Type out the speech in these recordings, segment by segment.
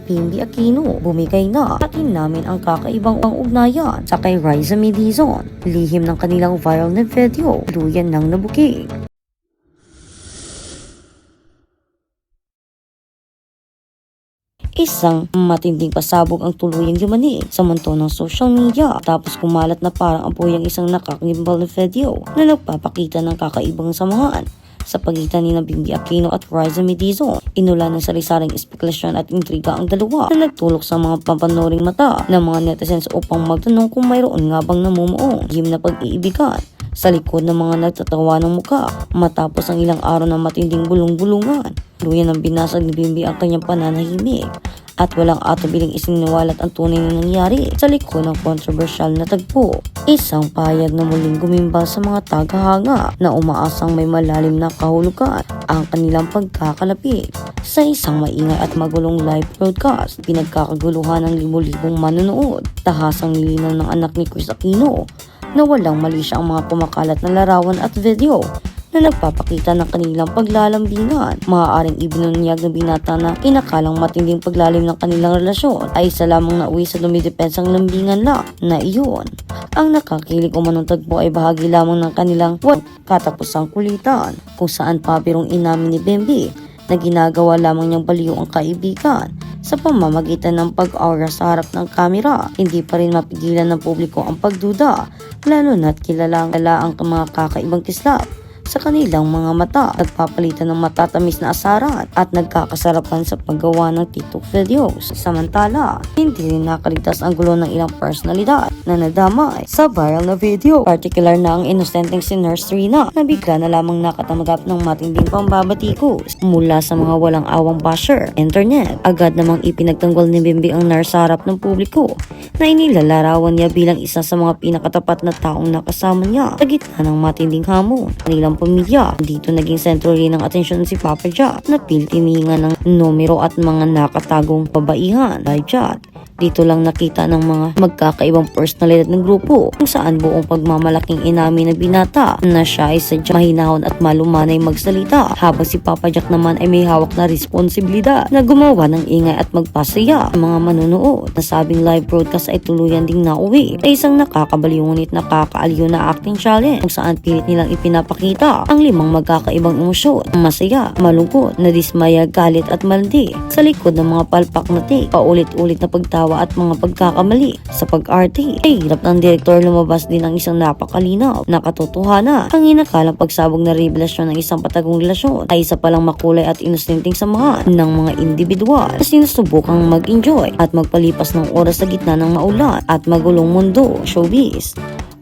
Bimby Aquino, bumigay na. Atin namin ang kakaibang ugnayan sa kay Riza Medizon. Lihim ng kanilang viral na video, luyan ng nabuking. Isang matinding pasabog ang tuluyang yumani sa mundo ng social media tapos kumalat na parang apoy ang isang nakakimbal na video na nagpapakita ng kakaibang samahan sa pagitan ni Bimby Aquino at Riza Medizon. Inulan ng sari-saring espekulasyon at intriga ang dalawa na nagtulok sa mga pampanoring mata ng mga netizens upang magtanong kung mayroon nga bang namumuong him na pag-iibigan sa likod ng mga nagtatawa ng muka matapos ang ilang araw ng matinding bulong-bulungan. Luyan ng binasag ni Bimby ang kanyang pananahimik at walang atubiling isiniwalat ang tunay na nangyari sa likod ng kontrobersyal na tagpo. Isang payag na muling gumimbal sa mga tagahanga na umaasang may malalim na kahulugan ang kanilang pagkakalapit. Sa isang maingay at magulong live broadcast, pinagkakaguluhan ng libo-libong manonood. Tahasang nilinaw ng anak ni Kris Aquino na walang mali siya ang mga kumakalat na larawan at video na nagpapakita ng kanilang paglalambingan. Maaaring ibinunyag ng binata na inakalang matinding paglalim ng kanilang relasyon ay isa lamang nauwi sa dumidepensang lambingan lang na iyon. Ang nakakilig umanong tagpo ay bahagi lamang ng kanilang katapusang kulitan kung saan pabirong inamin ni Bimby na ginagawa lamang niyang baliw ang kaibigan sa pamamagitan ng pag-aura sa harap ng kamera. Hindi pa rin mapigilan ng publiko ang pagduda, lalo na't kilala ang mga kakaibang kislap sa kanilang mga mata, nagpapalitan ng matatamis na asaran at nagkakasarapan sa paggawa ng TikTok videos. Samantala, hindi rin nakaligtas ang gulo ng ilang personalidad na nadamay sa viral na video. Particular na ang inosenteng si Nurse Rina na bigla na lamang nakatanggap ng matinding pambabatikos mula sa mga walang awang basher. Internet, agad namang ipinagtanggol ni Bimby ang nurse sa harap ng publiko na inilalarawan niya bilang isa sa mga pinakatapat na taong nakasama niya sa gitna ng matinding hamon. Kanilang pamilya. Dito naging sentro rin ng atensyon si Papa Jack na piltiningan ng numero at mga nakatagong babaihan. Live chat. Dito lang nakita ng mga magkakaibang personalidad ng grupo kung saan buong pagmamalaking inamin na binata na siya ay sadyang mahinahon at malumanay magsalita, habang si Papa Jack naman ay may hawak na responsibilidad na gumawa ng ingay at magpasaya sa mga manunood. Nasabing live broadcast ay tuluyan ding nauwi sa isang nakakabaliw ngunit nakakaaliw na acting challenge kung saan pilit nilang ipinapakita ang limang magkakaibang emosyon: masaya, malungkot, nadismaya, galit at malandi sa likod ng mga palpak na take, paulit-ulit na pagtawa at mga pagkakamali sa pag-arte. Ay hirap ng direktor lumabas din ang isang napakalinaw na katotohanan. Ang inakalang pagsabog na revelasyon ng isang patagong relasyon ay isa palang makulay at inosenteng samahan ng mga individual na sinusubukang mag-enjoy at magpalipas ng oras sa gitna ng maulan at magulong mundo, showbiz.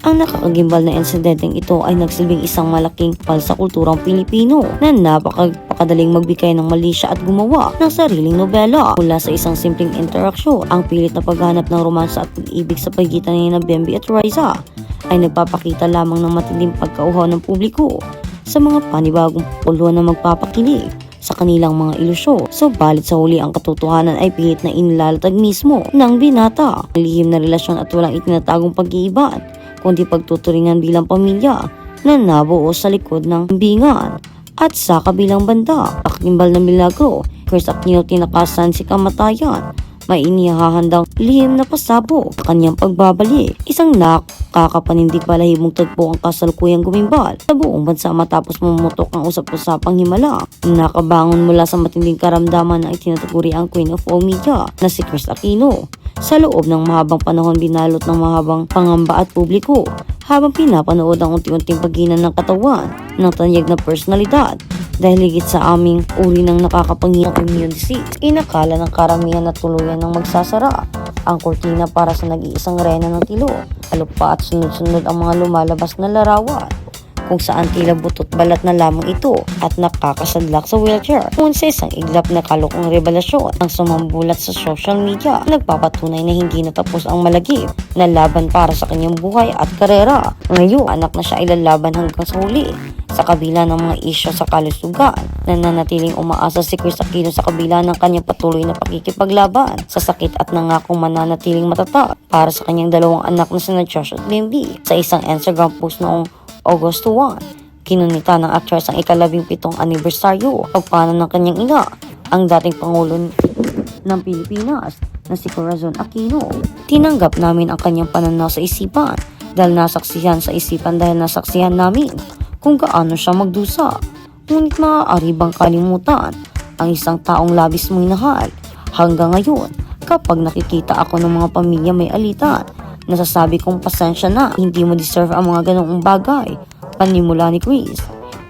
Ang nakakagimbal na insidenteng ito ay nagsilbing isang malaking pal sa kulturang Pilipino na napakadaling magbigay ng malisya at gumawa ng sariling nobela mula sa isang simpleng interaksyon. Ang pilit na paghanap ng romansa at pag-ibig sa pagitan ni Bimby at Riza ay nagpapakita lamang ng matinding pagkauhaw ng publiko sa mga panibagong puluhan na magpapakilig sa kanilang mga ilusyon. Subalit sa huli ang katotohanan ay pilit na inilalatag mismo ng binata. Ang lihim na relasyon at walang itinatagong pag-iiban kundi pagtuturingan bilang pamilya na nabuo sa likod ng bingan. At sa kabilang banda, kakimbal na milagro, Kris Aquino tinakasan si kamatayan. May inihahandang lihim na pasabog sa kanyang pagbabalik. Isang nakakapanindig balahibong tagpo ang kasalukuyang gumimbal sa buong bansa matapos mumutok ang usap-usapang himala. Nakabangon mula sa matinding karamdaman na itinataguri ang Queen of All Media na si Kris Aquino. Sa loob ng mahabang panahon binalot ng mahabang pangamba at publiko habang pinapanood ang unti-unting paginan ng katawan ng tanyag na personalidad. Dahil higit sa aming uri ng nakakapangihang immune disease, inakala ng karamihan na tuluyan ng magsasara ang kurtina para sa nag-iisang reyna ng tilo. Lalo pa at sunod-sunod ang mga lumalabas na larawan kung saan tila butot balat na lamang ito at nakakasadlak sa wheelchair. Ngunit sa isang iglap na kalokong revelasyon ang sumambulat sa social media, nagpapatunay na hindi natapos ang malagip na laban para sa kanyang buhay at karera. Ngayon, anak na siya ay lalaban hanggang sa huli. Sa kabila ng mga isyo sa kalusugan, nananatiling umaasa si Kris Aquino sa kabila ng kanyang patuloy na pakikipaglaban sa sakit at nangakong mananatiling matatag para sa kanyang dalawang anak na sina Josh at Bimby. Sa isang Instagram post noong August 1, kinunita ng actress ang ika-17 anibersaryo pagpanaw ng kanyang ina, ang dating Pangulo ng Pilipinas na si Corazon Aquino. Tinanggap namin ang kanyang pananaw sa isipan dahil nasaksihan sa isipan dahil nasaksihan namin kung gaano siya magdusa. Ngunit maaari bang kalimutan ang isang taong labis mong inahal? Hanggang ngayon, kapag nakikita ako ng mga pamilya may alitan, nasasabi kong pasensya na, hindi mo deserve ang mga ganoong bagay. Panimula ni Chris.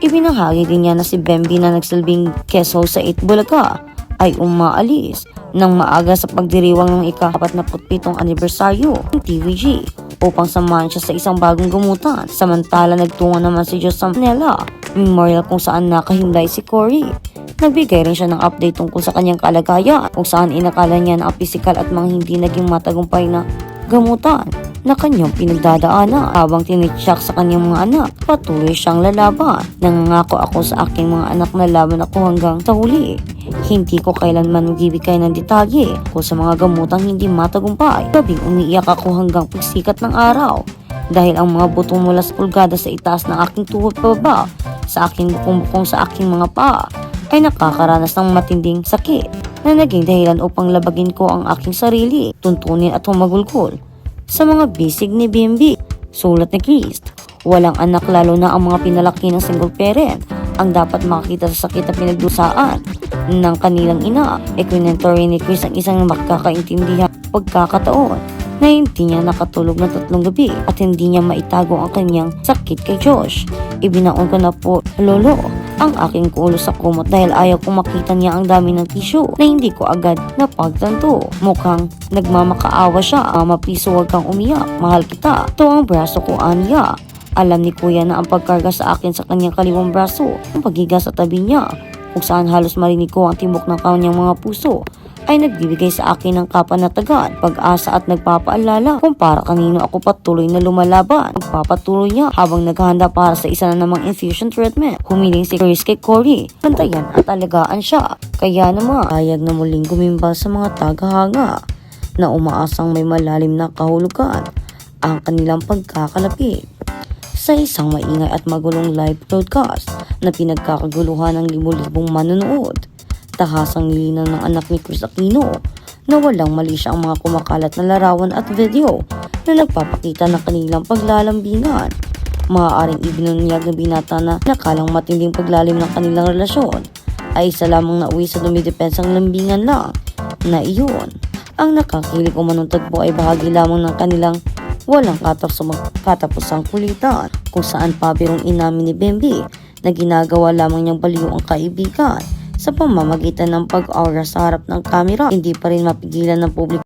Ibinahagi din niya na si Bemby na nagsilbing guest host sa 8 Bulaga ay umaalis ng maaga sa pagdiriwang ng ika-47 anibersaryo ng TVG upang samahan siya sa isang bagong gamutan. Samantala nagtungo naman si Diyos sa Manila Memorial kung saan nakahimlay si Cory. Nagbigay rin siya ng update tungkol sa kanyang kalagayan kung saan inakala niya na ang pisikal at mga hindi naging matagumpay na gamutan na kanyang pinagdadaanan. Habang tinitsak sa kanyang mga anak, patuloy siyang lalaban. Nangangako ako sa aking mga anak na laban ako hanggang sa huli. Hindi ko kailanman magbibigay ng detalye kung sa mga gamutang hindi matagumpay. Gabing umiiyak ako hanggang pagsikat ng araw dahil ang mga buto mula sa pulgada sa itaas ng aking tuhod pababa sa aking bukong-bukong sa aking mga paa ay nakakaranas ng matinding sakit na naging dahilan upang labagin ko ang aking sarili, tuntunin at humagulgol sa mga bisig ni Bimby. Sulat ni Chris, walang anak lalo na ang mga pinalaki ng single parent ang dapat makakita sa sakit na pinagdusaan ng kanilang ina. Ikwinento rin ni Chris ang isang makakaintindihang pagkakataon na hindi niya nakatulog ng 3 gabi at hindi niya maitago ang kanyang sakit kay Josh. Ibinaon ko na po, lolo, ang aking kulo sa kumot dahil ayaw kong makita niya ang dami ng tissue na hindi ko agad napagtanto. Mukhang nagmamakaawa siya. Mama, please huwag kang umiyak. Mahal kita. Ito ang braso ko, Anya. Alam ni kuya na ang pagkarga sa akin sa kanyang kaliwang braso, ang paghiga sa tabi niya, kung saan halos marinig ko ang tibok ng kanyang mga puso, ay nagbibigay sa akin ng kapanatagan, pag-asa at nagpapaalala kung para kanino ako patuloy na lumalaban. Magpapatuloy niya habang naghahanda para sa isa na namang infusion treatment. Humiling si Chris kay Cory, bantayan at alagaan siya. Kaya naman, ayag na muling gumimbal sa mga tagahanga na umaasang may malalim na kahulugan ang kanilang pagkakalapit. Sa isang maingay at magulong live broadcast na pinagkakaguluhan ng libu-libong manonood, tahasang linaw ng anak ni Chris Aquino na walang mali siya ang mga kumakalat na larawan at video na nagpapakita ng kanilang paglalambingan. Maaaring ibinunyag ng binata na nakalang matinding paglalim ng kanilang relasyon ay isa lamang nauwi sa dumidepensang lambingan lang na iyon. Ang nakakilig umanong tagpo ay bahagi lamang ng kanilang walang katapusang kulitan kung saan pabirong inamin ni Bemby na ginagawa lamang niyang baliw ang kaibigan sa pamamagitan ng pag-aura sa harap ng kamera. Hindi pa rin mapigilan ng publiko